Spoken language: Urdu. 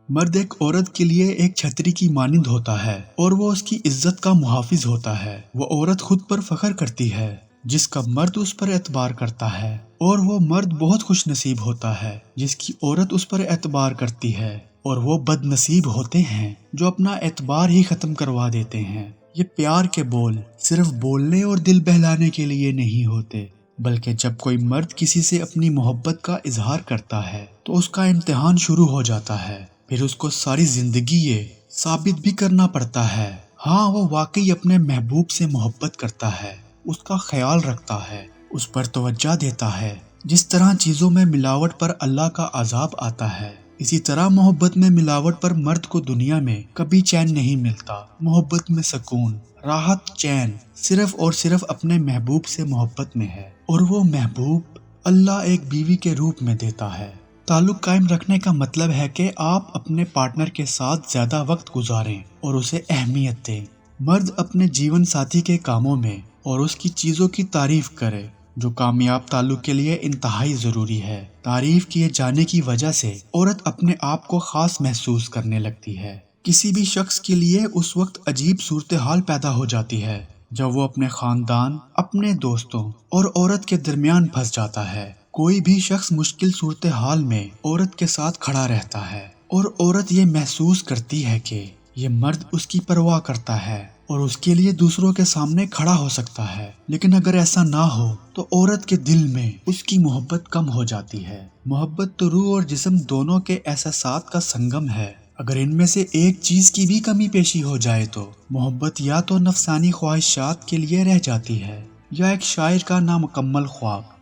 مرد ایک عورت کے لیے ایک چھتری کی مانند ہوتا ہے اور وہ اس کی عزت کا محافظ ہوتا ہے۔ وہ عورت خود پر فخر کرتی ہے جس کا مرد اس پر اعتبار کرتا ہے، اور وہ مرد بہت خوش نصیب ہوتا ہے جس کی عورت اس پر اعتبار کرتی ہے، اور وہ بد نصیب ہوتے ہیں جو اپنا اعتبار ہی ختم کروا دیتے ہیں۔ یہ پیار کے بول صرف بولنے اور دل بہلانے کے لیے نہیں ہوتے، بلکہ جب کوئی مرد کسی سے اپنی محبت کا اظہار کرتا ہے تو اس کا امتحان شروع ہو جاتا ہے۔ پھر اس کو ساری زندگی یہ ثابت بھی کرنا پڑتا ہے ہاں وہ واقعی اپنے محبوب سے محبت کرتا ہے، اس کا خیال رکھتا ہے، اس پر توجہ دیتا ہے۔ جس طرح چیزوں میں ملاوٹ پر اللہ کا عذاب آتا ہے، اسی طرح محبت میں ملاوٹ پر مرد کو دنیا میں کبھی چین نہیں ملتا۔ محبت میں سکون، راحت، چین صرف اور صرف اپنے محبوب سے محبت میں ہے، اور وہ محبوب اللہ ایک بیوی کے روپ میں دیتا ہے۔ تعلق قائم رکھنے کا مطلب ہے کہ آپ اپنے پارٹنر کے ساتھ زیادہ وقت گزاریں اور اسے اہمیت دیں۔ مرد اپنے جیون ساتھی کے کاموں میں اور اس کی چیزوں کی تعریف کرے، جو کامیاب تعلق کے لیے انتہائی ضروری ہے۔ تعریف کیے جانے کی وجہ سے عورت اپنے آپ کو خاص محسوس کرنے لگتی ہے۔ کسی بھی شخص کے لیے اس وقت عجیب صورتحال پیدا ہو جاتی ہے جب وہ اپنے خاندان، اپنے دوستوں اور عورت کے درمیان پھنس جاتا ہے۔ کوئی بھی شخص مشکل صورتحال میں عورت کے ساتھ کھڑا رہتا ہے، اور عورت یہ محسوس کرتی ہے کہ یہ مرد اس کی پرواہ کرتا ہے اور اس کے لیے دوسروں کے سامنے کھڑا ہو سکتا ہے۔ لیکن اگر ایسا نہ ہو تو عورت کے دل میں اس کی محبت کم ہو جاتی ہے۔ محبت تو روح اور جسم دونوں کے احساسات کا سنگم ہے۔ اگر ان میں سے ایک چیز کی بھی کمی پیشی ہو جائے تو محبت یا تو نفسانی خواہشات کے لیے رہ جاتی ہے یا ایک شاعر کا نامکمل خواب۔